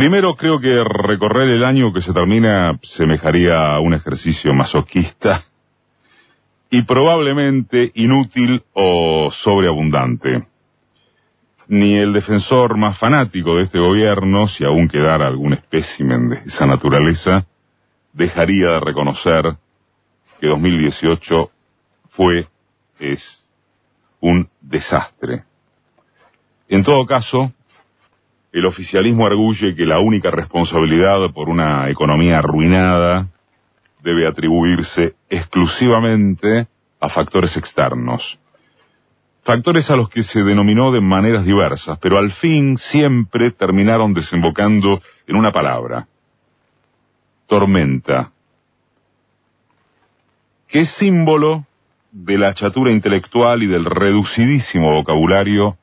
Primero, creo que recorrer el año que se termina semejaría a un ejercicio masoquista y probablemente inútil o sobreabundante. Ni el defensor más fanático de este gobierno, si aún quedara algún espécimen de esa naturaleza, dejaría de reconocer que 2018 es un desastre. En todo caso, el oficialismo arguye que la única responsabilidad por una economía arruinada debe atribuirse exclusivamente a factores externos. Factores a los que se denominó de maneras diversas, pero al fin siempre terminaron desembocando en una palabra: tormenta, que es símbolo de la chatura intelectual y del reducidísimo vocabulario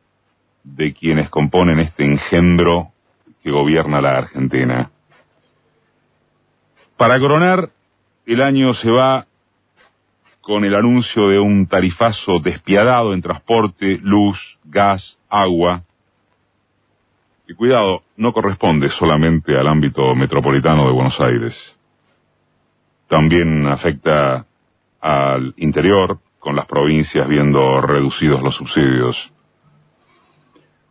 de quienes componen este engendro que gobierna la Argentina. Para coronar, el año se va con el anuncio de un tarifazo despiadado en transporte, luz, gas, agua, que, cuidado, no corresponde solamente al ámbito metropolitano de Buenos Aires. También afecta al interior, con las provincias viendo reducidos los subsidios.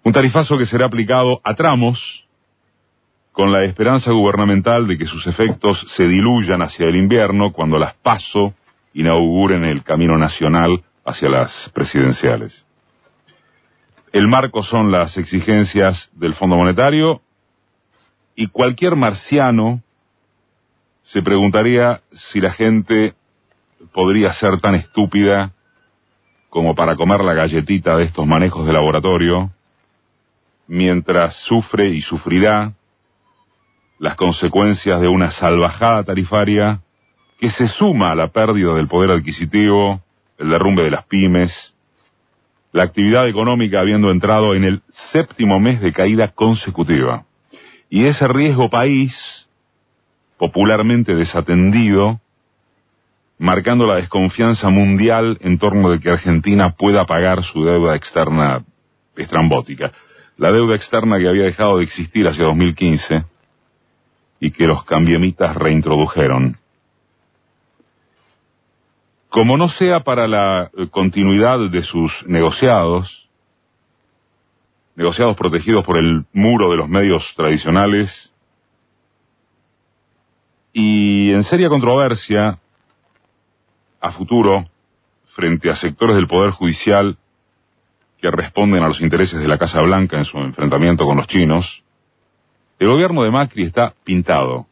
Un tarifazo que será aplicado a tramos, con la esperanza gubernamental de que sus efectos se diluyan hacia el invierno, cuando las PASO inauguren el camino nacional hacia las presidenciales. El marco son las exigencias del Fondo Monetario, y cualquier marciano se preguntaría si la gente podría ser tan estúpida como para comer la galletita de estos manejos de laboratorio, mientras sufre y sufrirá las consecuencias de una salvajada tarifaria que se suma a la pérdida del poder adquisitivo, el derrumbe de las pymes, la actividad económica habiendo entrado en el 7º mes de caída consecutiva. Y ese riesgo país, popularmente desatendido, marcando la desconfianza mundial en torno de que Argentina pueda pagar su deuda externa estrambótica. La deuda externa que había dejado de existir hacia 2015 y que los cambiemitas reintrodujeron. Como no sea para la continuidad de sus negociados protegidos por el muro de los medios tradicionales, y en seria controversia a futuro frente a sectores del Poder Judicial que responden a los intereses de la Casa Blanca en su enfrentamiento con los chinos, el gobierno de Macri está pintado.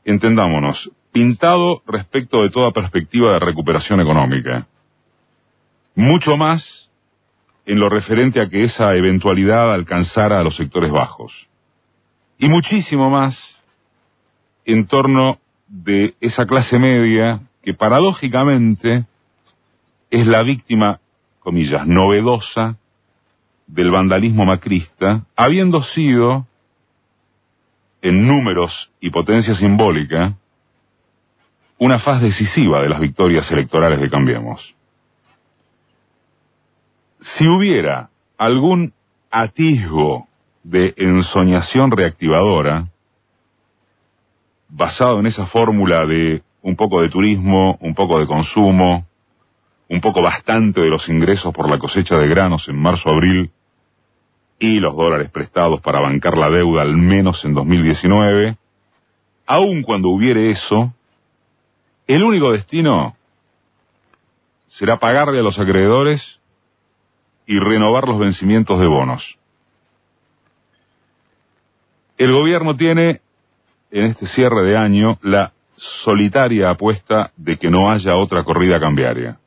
Entendámonos, pintado respecto de toda perspectiva de recuperación económica. Mucho más en lo referente a que esa eventualidad alcanzara a los sectores bajos. Y muchísimo más en torno de esa clase media que paradójicamente es la víctima, comillas, novedosa del vandalismo macrista, habiendo sido, en números y potencia simbólica, una faz decisiva de las victorias electorales de Cambiemos. Si hubiera algún atisbo de ensoñación reactivadora, basado en esa fórmula de un poco de turismo, un poco de consumo, un poco bastante de los ingresos por la cosecha de granos en marzo-abril, y los dólares prestados para bancar la deuda al menos en 2019, aun cuando hubiere eso, el único destino será pagarle a los acreedores y renovar los vencimientos de bonos. El gobierno tiene, en este cierre de año, la solitaria apuesta de que no haya otra corrida cambiaria.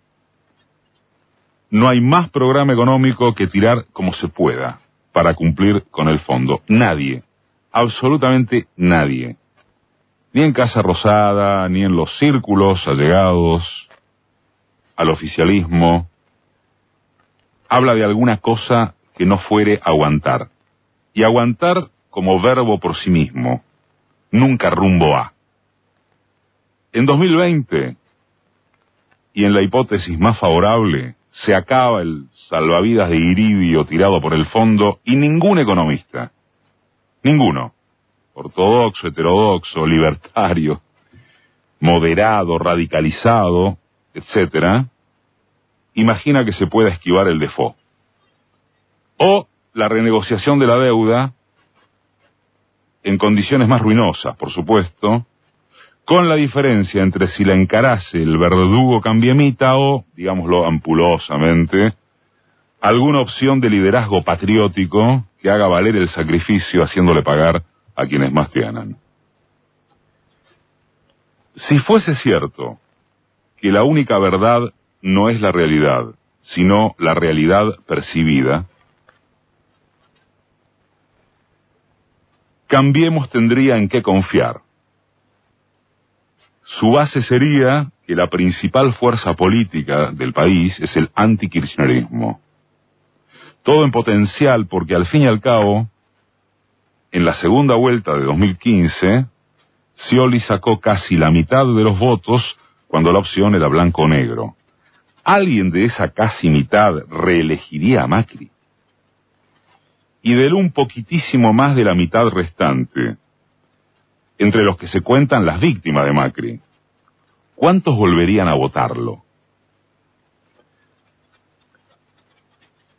No hay más programa económico que tirar como se pueda para cumplir con el fondo. Nadie, absolutamente nadie, ni en Casa Rosada, ni en los círculos allegados al oficialismo, habla de alguna cosa que no fuere aguantar. Y aguantar como verbo por sí mismo, nunca rumbo a. En 2020, y en la hipótesis más favorable, se acaba el salvavidas de iridio tirado por el fondo, y ningún economista, ninguno, ortodoxo, heterodoxo, libertario, moderado, radicalizado, etcétera, imagina que se pueda esquivar el default. O la renegociación de la deuda en condiciones más ruinosas, por supuesto, con la diferencia entre si la encarase el verdugo cambiemita o, digámoslo ampulosamente, alguna opción de liderazgo patriótico que haga valer el sacrificio haciéndole pagar a quienes más tienen. Si fuese cierto que la única verdad no es la realidad, sino la realidad percibida, Cambiemos tendría en qué confiar. Su base sería que la principal fuerza política del país es el antikirchnerismo. Todo en potencial porque al fin y al cabo, en la segunda vuelta de 2015, Scioli sacó casi la mitad de los votos cuando la opción era blanco-negro. ¿Alguien de esa casi mitad reelegiría a Macri? Y del un poquitísimo más de la mitad restante, entre los que se cuentan las víctimas de Macri, ¿cuántos volverían a votarlo?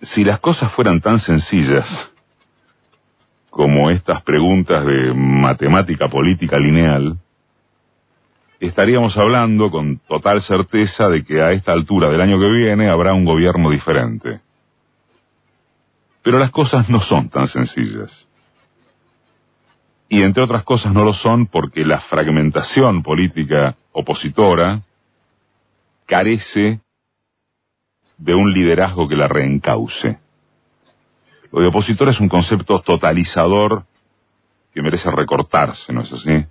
Si las cosas fueran tan sencillas como estas preguntas de matemática política lineal, estaríamos hablando con total certeza de que a esta altura del año que viene habrá un gobierno diferente. Pero las cosas no son tan sencillas. Y entre otras cosas no lo son porque la fragmentación política opositora carece de un liderazgo que la reencauce. Lo de opositor es un concepto totalizador que merece recortarse, ¿no es así?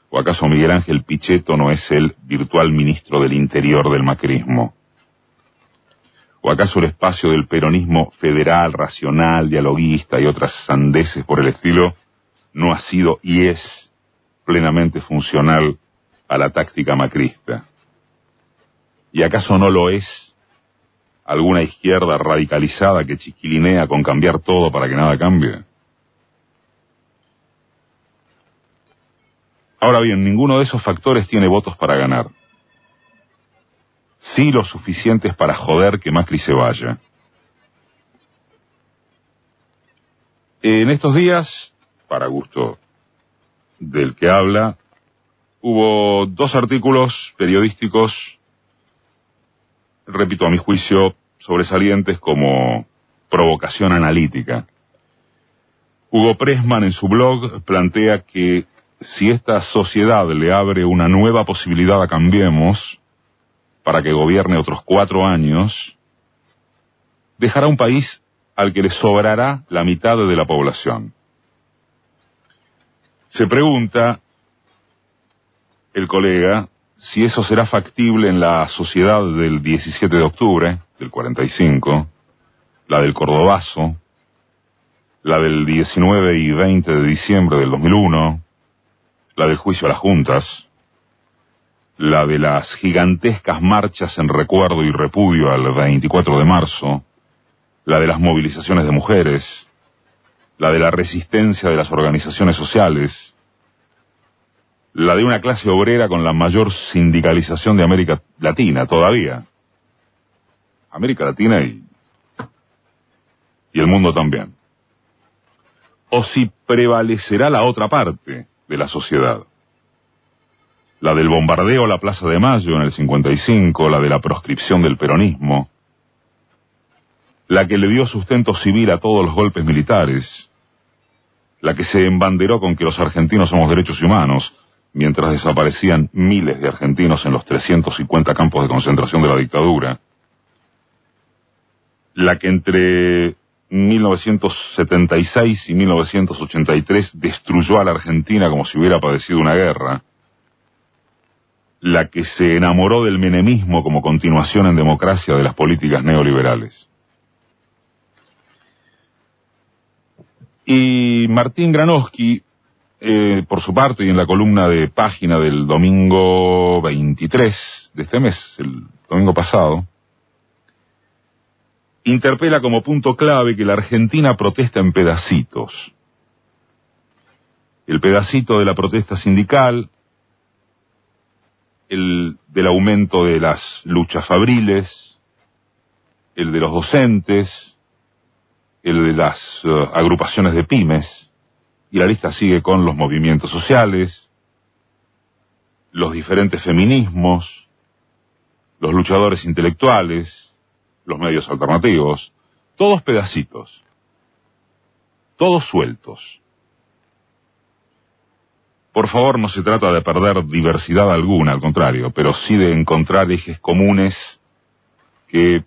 ¿O acaso Miguel Ángel Pichetto no es el virtual ministro del Interior del macrismo? ¿O acaso el espacio del peronismo federal, racional, dialoguista y otras sandeces por el estilo no ha sido y es plenamente funcional a la táctica macrista? ¿Y acaso no lo es alguna izquierda radicalizada que chiquilinea con cambiar todo para que nada cambie? Ahora bien, ninguno de esos factores tiene votos para ganar. Sí lo suficientes para joder que Macri se vaya. En estos días, para gusto del que habla, hubo 2 artículos periodísticos, repito, a mi juicio, sobresalientes como provocación analítica. Hugo Pressman en su blog plantea que si esta sociedad le abre una nueva posibilidad a Cambiemos para que gobierne otros 4 años, dejará un país al que le sobrará la mitad de la población. Se pregunta el colega si eso será factible en la sociedad del 17 de octubre, del 45, la del Cordobazo, la del 19 y 20 de diciembre del 2001, la del juicio a las juntas, la de las gigantescas marchas en recuerdo y repudio al 24 de marzo, la de las movilizaciones de mujeres, la de la resistencia de las organizaciones sociales, la de una clase obrera con la mayor sindicalización de América Latina todavía. América Latina y el mundo también. O si prevalecerá la otra parte de la sociedad. La del bombardeo a la Plaza de Mayo en el 55, la de la proscripción del peronismo, la que le dio sustento civil a todos los golpes militares, la que se embanderó con que los argentinos somos derechos humanos, mientras desaparecían miles de argentinos en los 350 campos de concentración de la dictadura, la que entre 1976 y 1983 destruyó a la Argentina como si hubiera padecido una guerra, la que se enamoró del menemismo como continuación en democracia de las políticas neoliberales. Y Martín Granowski, por su parte, y en la columna de página del domingo 23 de este mes, el domingo pasado, interpela como punto clave que la Argentina protesta en pedacitos. el pedacito de la protesta sindical, el del aumento de las luchas fabriles, el de los docentes, el de las agrupaciones de pymes, y la lista sigue con los movimientos sociales, los diferentes feminismos, los luchadores intelectuales, los medios alternativos, todos pedacitos, todos sueltos. Por favor, no se trata de perder diversidad alguna, al contrario, pero sí de encontrar ejes comunes que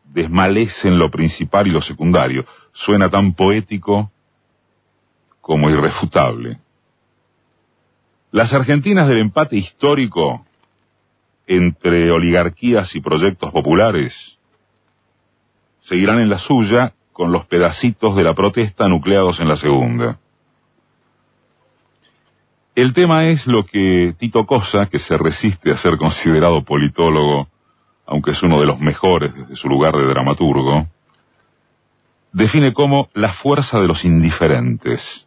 desmalecen lo principal y lo secundario. Suena tan poético como irrefutable. Las Argentinas del empate histórico entre oligarquías y proyectos populares seguirán en la suya con los pedacitos de la protesta nucleados en la segunda. El tema es lo que Tito Cosa, que se resiste a ser considerado politólogo, aunque es uno de los mejores desde su lugar de dramaturgo, define como la fuerza de los indiferentes.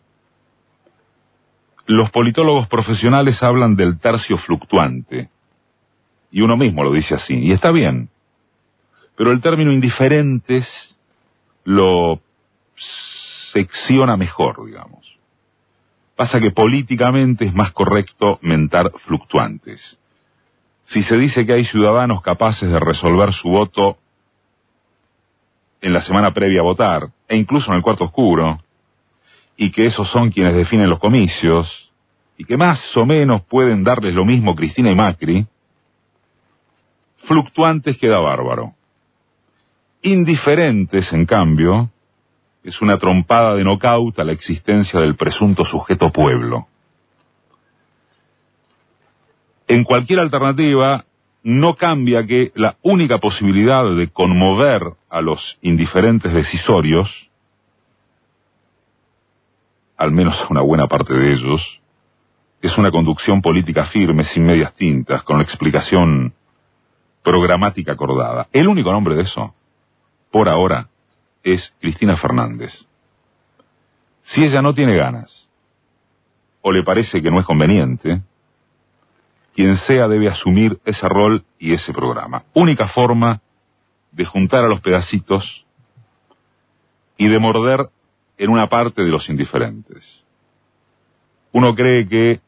Los politólogos profesionales hablan del tercio fluctuante, y uno mismo lo dice así, y está bien, pero el término indiferentes lo secciona mejor, digamos. Pasa que políticamente es más correcto mentar fluctuantes. Si se dice que hay ciudadanos capaces de resolver su voto en la semana previa a votar, e incluso en el cuarto oscuro, y que esos son quienes definen los comicios, y que más o menos pueden darles lo mismo Cristina y Macri, fluctuantes queda bárbaro. Indiferentes, en cambio, es una trompada de nocaut a la existencia del presunto sujeto pueblo. En cualquier alternativa, no cambia que la única posibilidad de conmover a los indiferentes decisorios, al menos a una buena parte de ellos, es una conducción política firme, sin medias tintas, con la explicación programática acordada. El único nombre de eso, por ahora, es Cristina Fernández. Si ella no tiene ganas, o le parece que no es conveniente, quien sea debe asumir ese rol y ese programa. Única forma de juntar a los pedacitos y de morder en una parte de los indiferentes. Uno cree que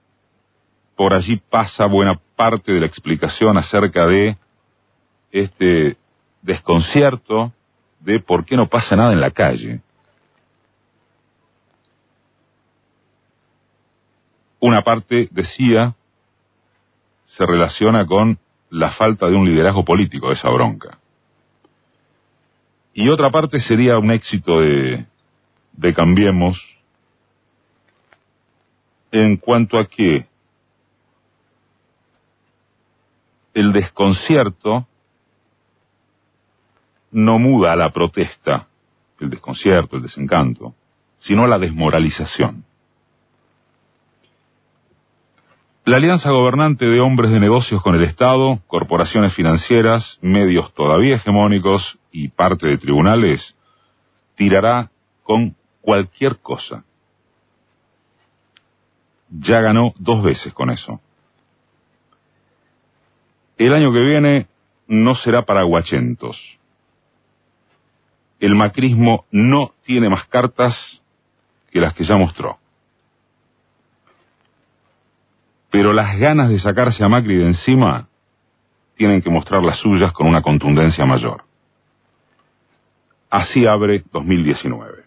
por allí pasa buena parte de la explicación acerca de este desconcierto de por qué no pasa nada en la calle. Una parte, decía, se relaciona con la falta de un liderazgo político de esa bronca. Y otra parte sería un éxito de Cambiemos en cuanto a que el desconcierto no muda a la protesta, el desconcierto, el desencanto, sino a la desmoralización. La alianza gobernante de hombres de negocios con el Estado, corporaciones financieras, medios todavía hegemónicos y parte de tribunales, tirará con cualquier cosa. Ya ganó 2 veces con eso. El año que viene no será para guachentos. El macrismo no tiene más cartas que las que ya mostró. Pero las ganas de sacarse a Macri de encima tienen que mostrar las suyas con una contundencia mayor. Así abre 2019.